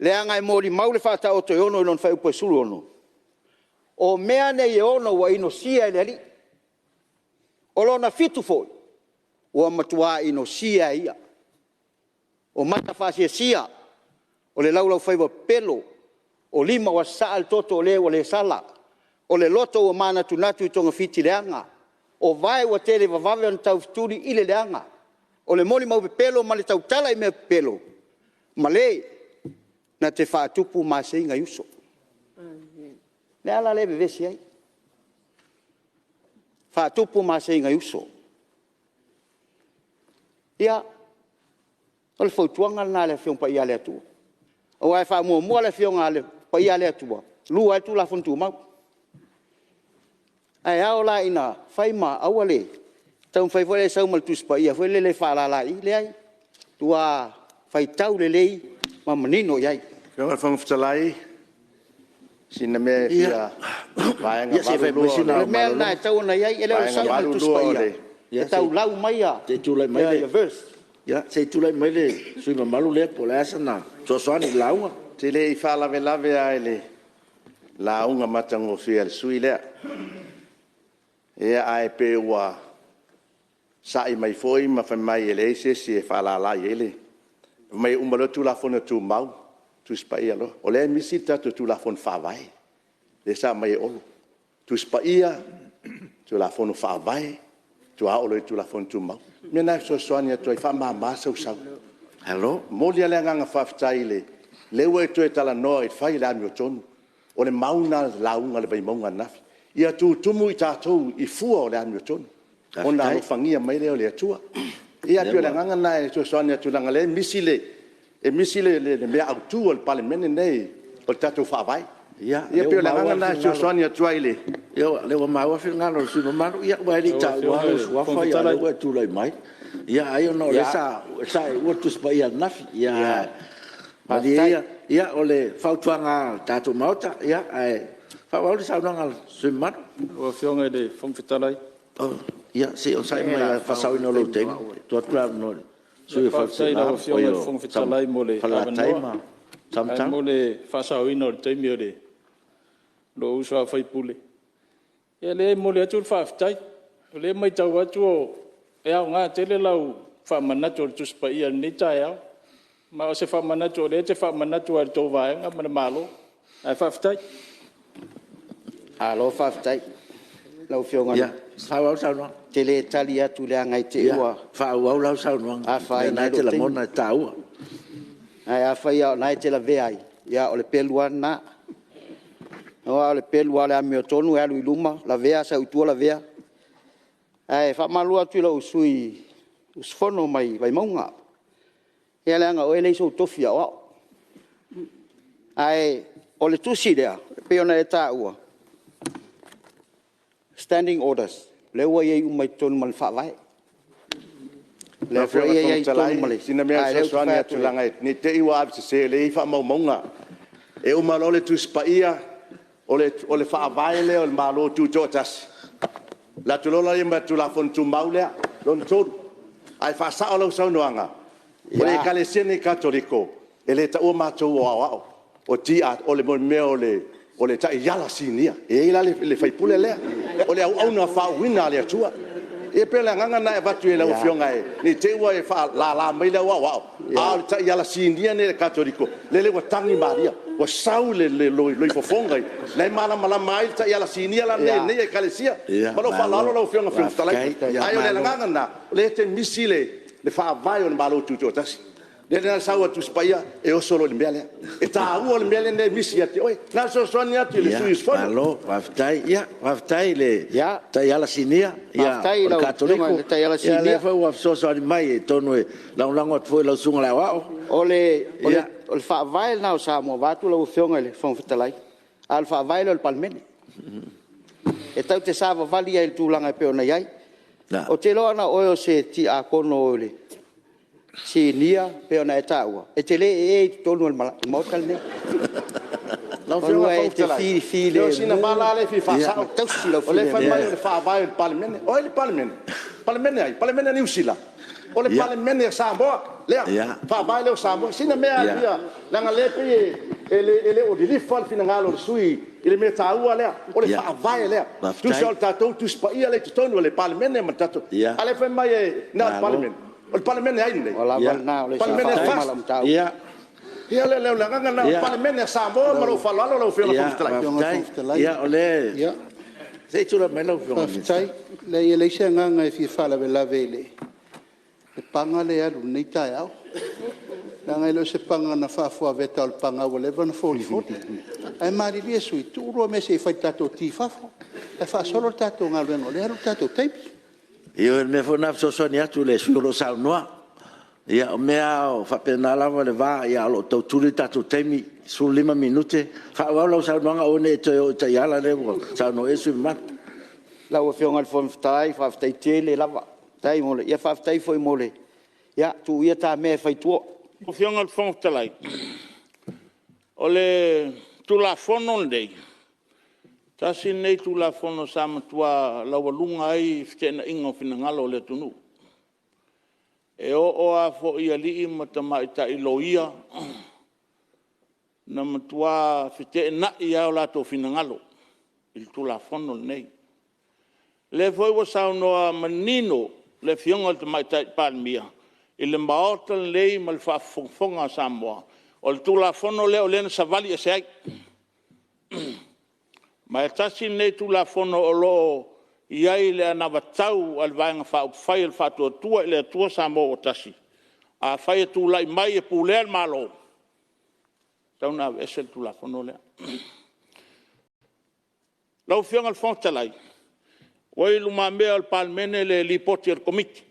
Le anga e mori maule whata o te ono non whai upa suru ono. O mea ne e ono wa ino sia e leli. O lona fitu foi. Ua matua ino sia ia. O mata whasia sia. O le laulau whaiwa pelo. O lima wa saal toto o le sala. O le loto o mana tunatu i tonga fiti leanga. O vai wa tele vavave on tau fituri i le leanga. O le moli mau pelo ma le tau tala i mea pelo. Malie. Na te whaatupu ma se inga yuso. Le ala lebe vesi ai. Whaatupu ma se inga yuso. Ia, o le whautuanga na le whiong pa ia le atua. O ai wha mua le whiong ale pa ia le atua. Lua ai tu la fontu mau. Ai ao la ina whaima awale. Tau whaifole sau mal tus pa ia. Whele le whalala i le ai. Tua whaitau le lei ma manino iai. Kau fang ftalai sina me fia vaenga balu le mel na tau na ia ele sa tu spa ia tau lau mai a te tu lai mai ia verse ya se tu lai mai le sui malu le po la sana so soani lau te le fa la velave a ele la unga matango fia sui le e ai pe wa sai mai foi ma fa mai ele se fa la la ele mai umalo tu la fona tu mau tu spaia lo o le misita tu la fon fa vai le sa mai o tu spaia tu la fon fa vai tu a o le tu la fon tu mau me na so soania tu fa ma so sa hello mo le nga fa ftaile le we tu tala no fa ila mi tonu o le mauna la unga le vai monga na ia tu mu ta tu i fu o le mi tonu ona o fangia mai le o le tua ia tu le nga na so soania tu nga le misile e misile le mea autu al palemene nei o tatu fa vai ia pe la nga na so sonia tuaile yo le wa ma fi nga no su ma ia wa ri ta wa fa ia le wa tu lai mai ia ai no le sa wa tu spa ia na ia ma ia o le fa tu nga tatu mauta ia ai fa wa le sa nga su ma o fionga de fom fitalai ia se o sai mai fa sa no lo te tu tra no sui fa sai la fionga fom fitalai mole taima tam mole fa sa ino taimi ore lo usa fai pule e le mole atu fa fitai le mai tau atu e au nga tele lau fa manato tu spa ia ni taia ma o se fa manato le te fa manato ar to vai nga ma malo ai fa fitai alo fa fitai lau fionga ia sa wa sa no te le tali atu le angai te ua fa wa lau sa no a fa na te la mona tau ai a fa ia na te la veai ia o le peluana o le pelua le amio tonu e alu iluma la vea sa utua la vea ai fa malua tu lo sui us fono mai vai maunga e le anga o ele so tofia o ai o le tusi dea pe ona e ta ua standing orders le wa ye umai tonu man fa vai le fa ye tonu male sina me so soania tu langa ni te iwa se le fa maunga e o malole tu spaia o le fa vai le o malo tu jotas la tu lola ye ma tu la fon tu maule don tu ai fa sa lo so noanga o le kalesiene katoliko e le ta o ma tu wa o ti at o le me o le ta yala sinia e la le fai pule le o le au na fa wina le tua e pela nganga na e batu e la fionga e ni te wa e fa la mai la wa a ta yala sinia ne katoliko le wa tangi maria wa saule le lo fofonga le mala mai ta yala sinia la ne e kalesia ma lo fa lo fionga tala ai le nganga na le te misile le fa vai on malo tu jotas le na sawa tu spaia e o solo le mele e ta u le mele ne misi ati oi na so sonia ti le suis fo allo waftai le ta yala sinia ya katoliko ta yala sinia le fa wa so so mai e tonu e la lango foi la sunga la wa o le fa vai na sa mo va tu lo fionga le fon fitalai al fa vai lo palmene e tau te sa va valia il tu langa pe ona yai o te lo ana o se ti a kono le si nia pe ona e taua e te le e tonu al motal ne non fi fi le sina bala le fi fa sa o le fa mai le fa vai il palmene o il palmene ai palmene ni usila o le palmene sa mo lea fa vai le Samoa sina mea ia langa le pe ele o di fal finangalo sui ele me taua lea o le fa vai lea tu sol tatou tu spa ia le tonu le Palemene ma tatou ale fa mai na Palemene o Palemene ai nei Ola na le Palemene fa ia le langa na Palemene Samoa ma lo fa lo fe la ia ole ia sei tu la melo Faftai, le ia leise nganga e fala la vele. Le panga le alu nei tai au. La ngai lo se panga na fafua veta o panga o le van foli. Ai mari li sui tu ro me se fai tato ti fafo. E fa solo tato ngalo le alu tato tape. Io me fo na so sonia tu le sulo sa noa. Ia o mea fa pena lava le va ia lo tau tuli tato taimi su 5 minute fa wala sa noa o ne te yala le sa no esu mat. La o fionga fo ftai fa ftai tele lava. Tai mole ia fa ftai foi mole. Ya tu ia ta me fai tu. O fionga fo ftai. Ole tu la fono ndei. Tasi nei tu la fono sama tua la walunga ai fitena ingo finangalo le tunu. E o a fo ia li mata mai ta iloia. Na matua fitena ia o la to finangalo. Il tu la fono nei. Le foi o sauno manino le fionga te mai tai palmia. Il maota lei mal fa fonga Samoa. O tu la fono le o le sa vali se ai. Ma tasi nei tu la fono o lo iai le na vatau al vanga fa fai el fa tua le tua Samoa tasi. A fai tu lai mai e pule al malo. Tauna esel tu la fono le. Lau fionga al fonta lai. Oi luma mea al Palemene le lipoti al komiti.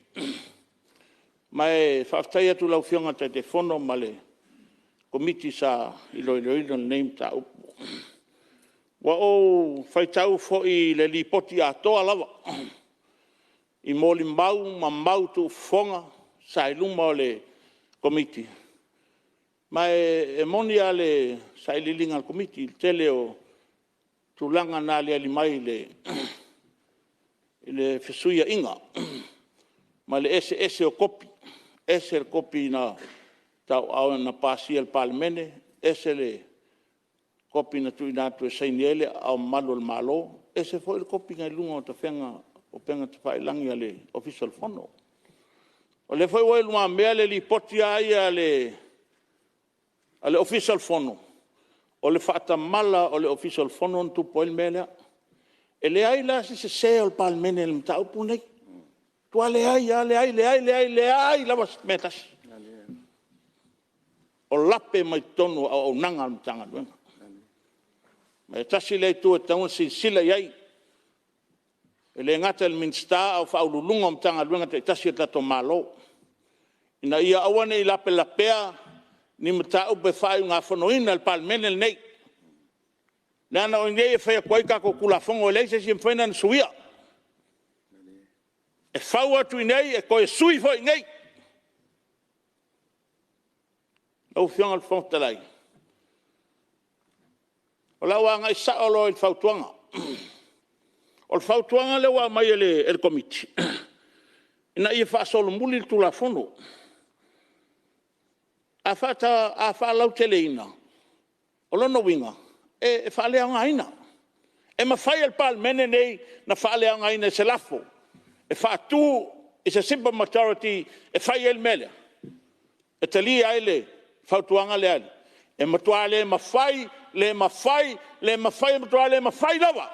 Mai whaftai atu lau fionga te fono ma le komiti sa iloiloilo name ta upu. Wa o whaitau fo i le lipoti a toa lava. I moli mau tu fonga sa iluma o le komiti. Mai e moni a le sa ililinga al komiti tele o tulanga na le alimai le fesuia inga ma le ese o kopi ese kopi na tau au na pasi al Palemene ese le kopi na tuina tu sainiele au malo ese foi le kopi ngai lunga ta fenga o penga te fai langi ale official fono o le foi o luma mea le lipoti ai ale official fono o le fata mala o le official fono tu poil mele ele ai la se al Palemene le tau punei. Tu ale ai la was metas. O lape mai tonu o nanga tanga wenga. Mai tasi le tu tau sila ai. Ele ngata el minsta au fa ulunga tanga wenga te tasi ta to malo. Ina ia awane I lape lapea ni mtau be fai nga fonoina al Palemene nei. Nana o ngai fai kwai ka ko kula fongo le se sim fainan suia. E faua tu nei e ko sui foi ngai. O fianga al fonta lai. O la wa ngai sa o lo il fautuanga. O fautuanga le wa mai le el komiti. Ina ia fa solo muli tu la fono. A fa lau teleina. O lo no winga. E fale anga ina. E ma fai al Palemene nei na fale anga ina se lafo. E fa tu is a simple majority e fai el mele. E tali aile fautuanga le ale. E matuale ma fai matuale ma fai lava.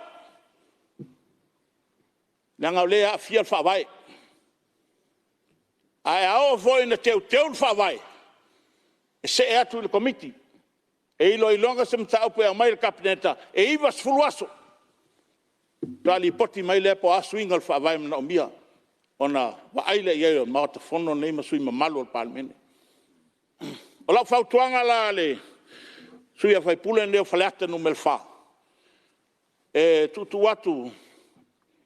Nanga lea fia fa vai. Ai ao foi na teu fa vai. E se e atu le komiti. E ilo ilonga se mtau pe mai le kapineta e iwa sfuluaso tali poti mai le po asu ingal fa vai na omia ona wa aile ye ma te fono nei masui mamalo al Palemene o la fautuanga la le suia fai pule ne falata no melfa e tutu watu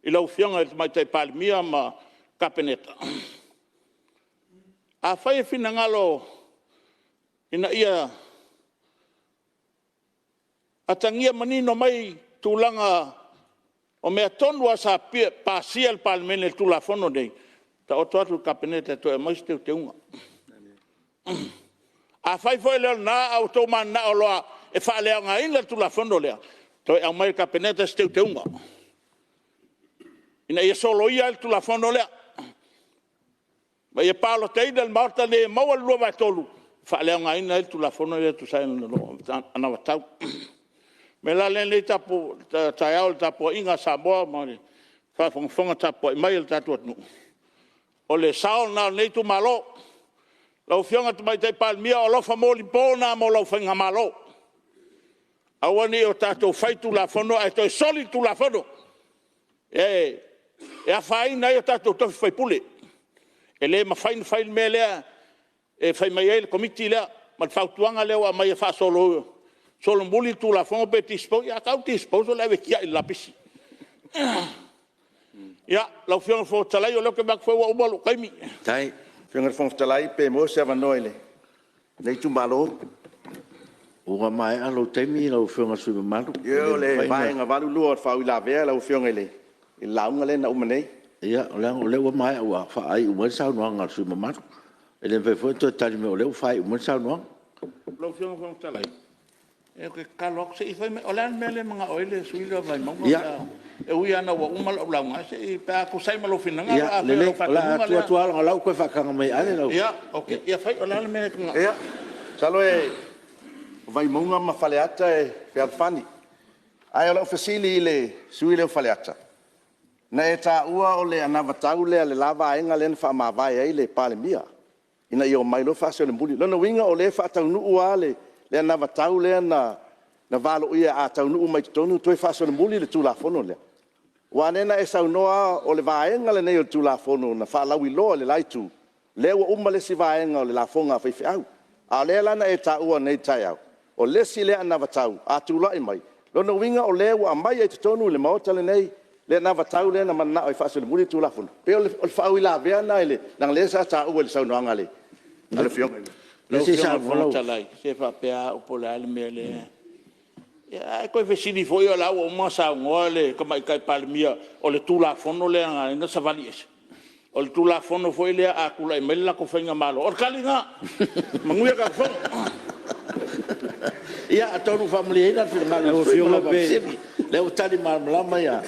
ilo fianga mai te Palemia ma kapineta a fai finangalo ina ia atangia manino mai tulanga o mea tonu sa pasia al Palemene tu la fono nei ta o toatu kapineta to e mais te unga A fai foi le na auto man na loa e fa le nga ina tu la fondo le. To e mai ka peneta steu te unga. Ina ia solo ia tu la fondo le. Ma ia palo te del marta le mau lu va tolu. Fa le nga ina tu la fondo le tu sai no ana tau. Me la le tapo taia tapo inga Samoa ma fa fonga tapo mai el tatu nu. O le sao na nei tu malo. Lau fionga tu mai te palmia o lo fa moli bona mo lo fenga malo. Awani o tato fai tu la fono e to soli tu la fono. E a fai na o tato to fai pule. E le ma fai mele e fai mai el komiti le ma fautuanga le o mai fa solo mbuli tu la fono pe tispo ya ka tispo so le vecchia il lapisi. Ya, lau fionga fo talai o lo ke bak fo o bolo kaimi. Tai, fionga fo talai pe mo se va noile. Nei tu malo. O mai alo taimi lau fionga sui malu. Yo le vai nga valu lu fa ila ve lau fionga le. Il launga le na umane. Ia, le o mai o fa ai o sa no nga sui malu. Ele ve fo to tali me o le fa o sa no. Lau fionga fo talai. E ke kalok se ifai me olan mele mga oile sui lo vai mo. E ui ana wa umal o launga se i pa ko sai malo finanga a le la tua lau ko fa kanga mai ale lau. Ia, okay. Ia fai olan mele nga. Ia. Salo e vai monga ma faleata e Felafani. Ai o fasili le sui le faleata. Na e ta ua o le ana vatau le lava ainga le fa ma vai ai le palemia. Ina i o mai lo fa se le mbuli. Lona winga o le fa tau nu ua le ana vatau le na valo ia a tau nu mai tonu toi fa se le mbuli le tu la fono le. Wa nena e sa noa o le vaenga le nei o tu la fono na fa lawi lo le laitu. Le ua umale si vaenga o le la fonga fa fi au. A le lana e ta ua nei tai au. O le si le ana vatau a tu la mai. Lona winga o le ua mai e tonu le maota le nei le ana vatau le na mana o fa se le mbuli tu la fono. Pe o fa au la vea na ile nang le sa ta ua le sa noanga le. Ale fio. Le si sa volo talai se fa pe a o pola le mele. Ya ko vecini foi lá o massa ngole como kai palmia o le tula fono le nga sa valies o le tula fono foi le a kula e mela ko fenga malo o kalinga manguia ka fo ia atonu family ina fina le o tali malama ya